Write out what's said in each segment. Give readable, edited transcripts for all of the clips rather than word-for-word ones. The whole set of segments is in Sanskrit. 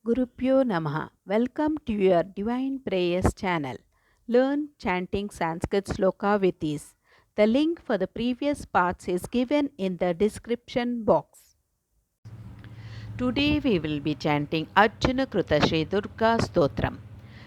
Gurupyo Namaha. Welcome to your Divine Prayers channel. Learn chanting Sanskrit sloka with ease. The link for the previous parts is given in the description box. Today we will be chanting Arjuna Kruta Shri Durga Stotram.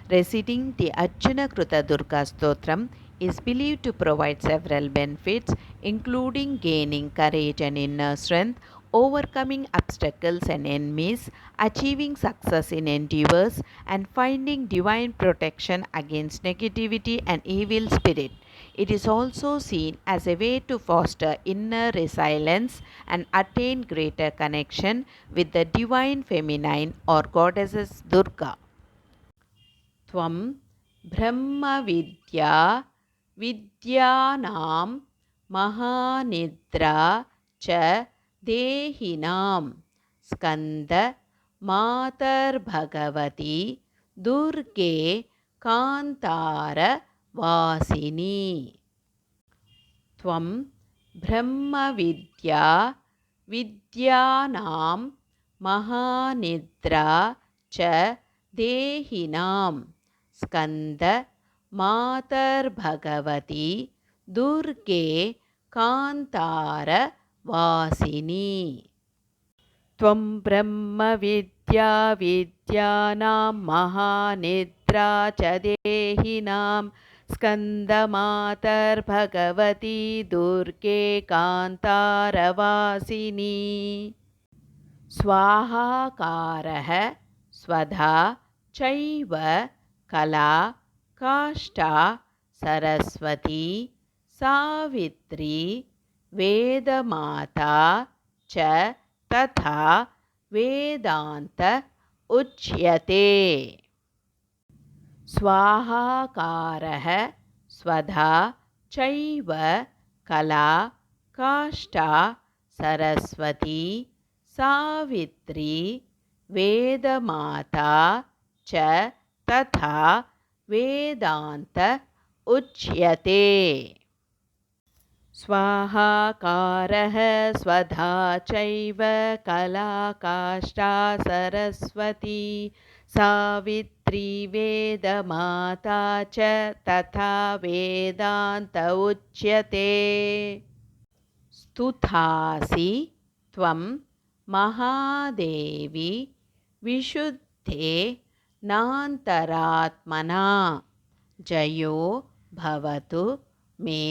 Reciting the Arjuna Kruta Durga Stotram is believed to provide several benefits, including gaining courage and inner strength, overcoming obstacles and enemies, achieving success in endeavors, and finding divine protection against negativity and evil spirit. It is also seen as a way to foster inner resilience and attain greater connection with the divine feminine or goddesses Durga. त्वं ब्रह्मविद्या विद्यानां महानिद्रा च देहिनां स्कन्द मातर्भगवती दुर्गे कान्तारवासिनी त्वं ब्रह्मविद्या विद्यानां महानिद्रा च देहिनां स्कन्द मातर्भगवती दुर्गे कान्तारवासिनी त्वं ब्रह्मविद्या विद्यानां महानिद्रा च देहिनां स्कन्दमातर्भगवती दुर्गे कान्तारवासिनी स्वाहाकारः स्वधा चैव कला काष्ठा सरस्वती सावित्री वेदमाता च तथा वेदान्त उच्यते स्वाहाकारः स्वधा चैव कला काष्ठा सरस्वती सावित्री वेदमाता च तथा वेदान्त उच्यते स्वाहाकारः स्वधा चैव कला काष्ठा सरस्वती सावित्री वेदमाता च तथा वेदान्त उच्यते स्तुतासि त्वं महादेवी विशुद्धे नान्तरात्मना जयो भवतु मे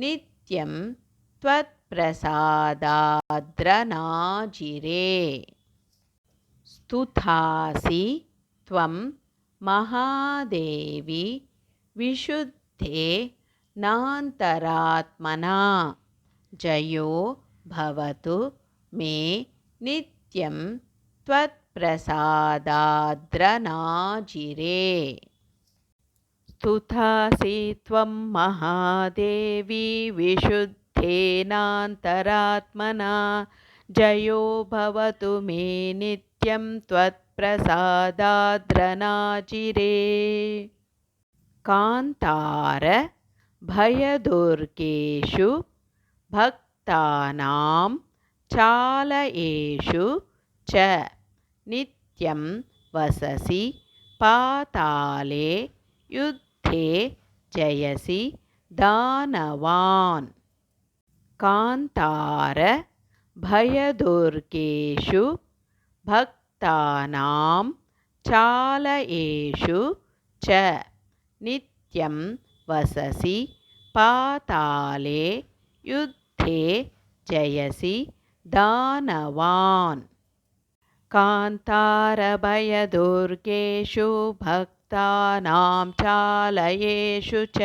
नित्यं त्वत्प्रसादाद्रनाजिरे स्तुतासि त्वं महादेवी विशुद्धे नान्तरात्मना जयो भवतु मे नित्यं त्वत्प्रसादाद्रनाजिरे स्तुतासि त्वं महादेवी विशुद्धेनान्तरात्मना जयो भवतु मे नित्यं त्वत्प्रसादाद्रनाजिरे कान्तार भयदुर्गेषु भक्तानां चालयेषु च नित्यं वससि पाताले युद्धे जयसि दानवान् कान्तार भयदुर्गेषु भक्तानां चालयेषु च नित्यं वससि पाताले युद्धे जयसि दानवान् कान्तारभयदुर्गेषु भक्तानां चालयेषु च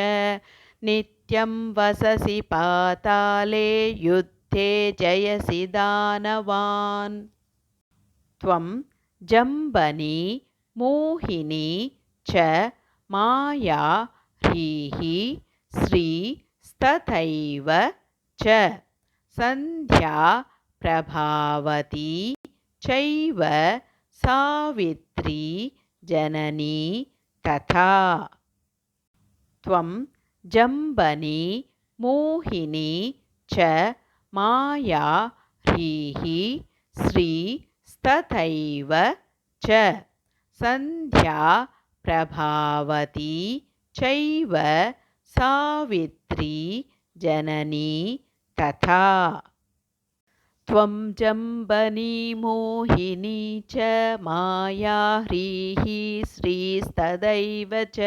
नित्यं वससि पाताले युद्धे जयसि दानवान् त्वं जम्बनी मोहिनी च माया ह्रीः श्रीस्तथैव च सन्ध्या प्रभावती चैव सावित्री जननी तथा त्वं जम्बनी मोहिनी च माया ह्रीः श्रीस्तथैव च सन्ध्या प्रभावती चैव सावित्री जननी तथा त्वं जम्बनी मोहिनी च माया ह्रीः श्रीस्तदैव च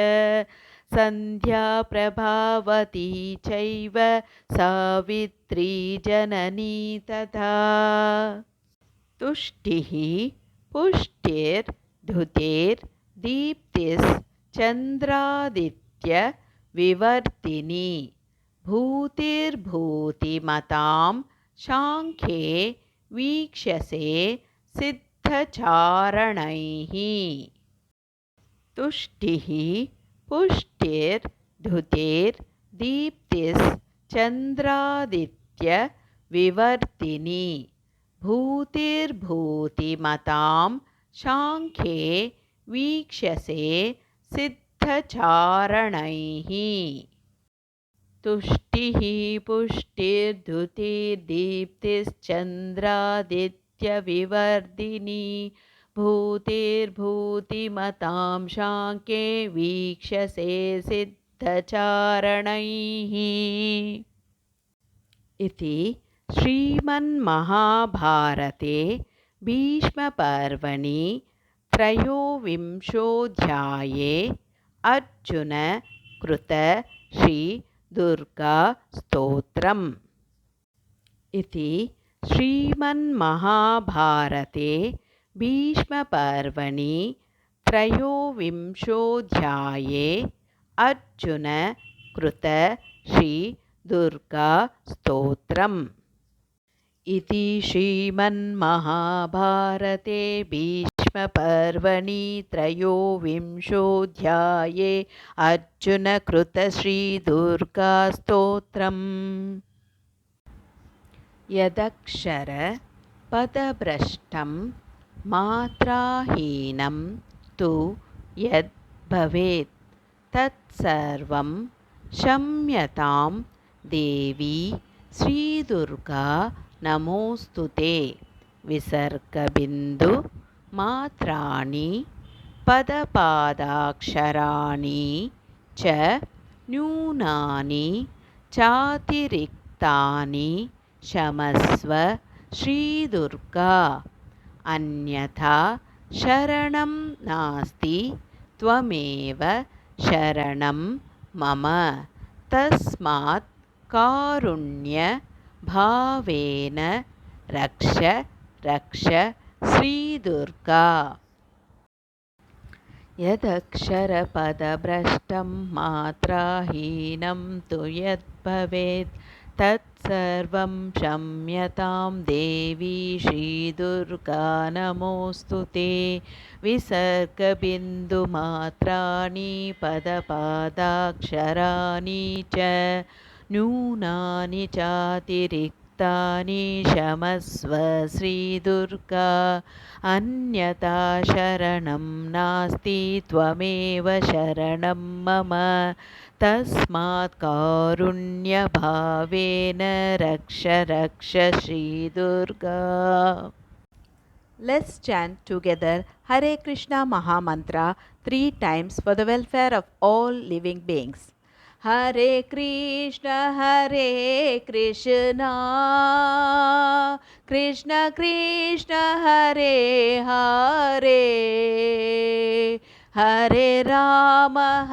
सन्ध्या प्रभावती चैव सावित्री जननी तथा तुष्टिः पुष्टिर्धृतिर्दीप्तिश्चन्द्रादित्यविवर्तिनी भूतिर्भूतिमतां सांख्ये वीक्षसे सिद्धचारणैः तुष्टिः पुष्टिर्धृतिर्दीप्तिश्चन्द्रादित्यविवर्तिनी भूतिर्भूतिमतां सांख्ये वीक्षसे सिद्धचारणैः तुष्टिः पुष्टिर्धृतिर्दीप्तिश्चन्द्रादित्यविवर्धिनी भूतिर्भूतिमतां सांख्ये वीक्षसे सिद्धचारणैः इति श्रीमन्महाभारते भीष्मपर्वणि त्रयोविंशोऽध्याये अर्जुनकृत श्रीदुर्गास्तोत्रम् इति श्रीमन्महाभारते भीष्मपर्वणि त्रयोविंशोऽध्याये अर्जुनकृत श्रीदुर्गास्तोत्रम् इति श्रीमन्महाभारते भीष्मपर्वणि त्रयोविंशोऽध्याये अर्जुनकृत श्रीदुर्गास्तोत्रम् यदक्षरपदभ्रष्टं मात्राहीनं तु यद्भवेत् तत्सर्वं क्षम्यतां देवी श्रीदुर्गा नमोऽस्तुते विसर्गबिन्दुमात्राणि पदपादाक्षराणि च न्यूनानि चातिरिक्तानि क्षमस्व श्रीदुर्गा अन्यथा शरणं नास्ति त्वमेव शरणं मम तस्मात् कारुण्यभावेन रक्ष रक्ष श्रीदुर्गा यदक्षरपदभ्रष्टं मात्राहीनं तु यद्भवेत् तत्सर्वं क्षम्यतां देवी श्रीदुर्गा नमोऽस्तु ते विसर्गबिन्दुमात्राणि पदपादाक्षराणि च न्यूनानि चातिरिक्तानि क्षमस्व श्रीदुर्गा अन्यथा शरणं नास्ति त्वमेव शरणं मम तस्मात् कारुण्यभावेन रक्ष रक्ष श्रीदुर्गा. Let's chant together Hare Krishna Mahamantra 3 times for the welfare of all living beings. Hare Krishna Krishna Krishna Hare Hare Hare Rama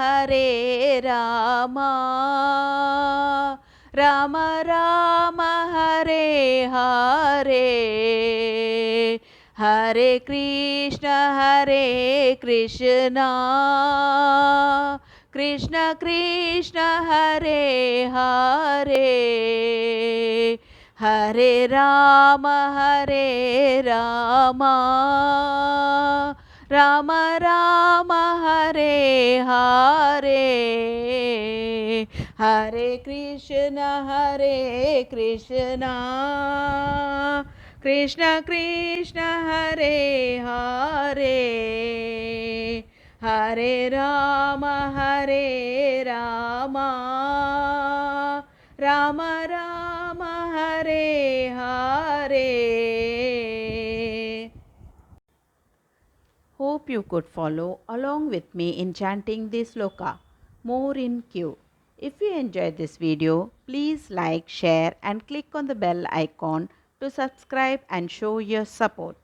Rama Rama Hare Hare Hare Krishna Krishna Krishna Hare Hare Hare Rama Rama Rama Hare Hare Hare Krishna Krishna Krishna Hare Hare Hare Rama Rama Rama Hare Hare. Hope you could follow along with me in chanting this sloka. More in queue. If you enjoyed this video, please like, share and click on the bell icon to subscribe and show your support.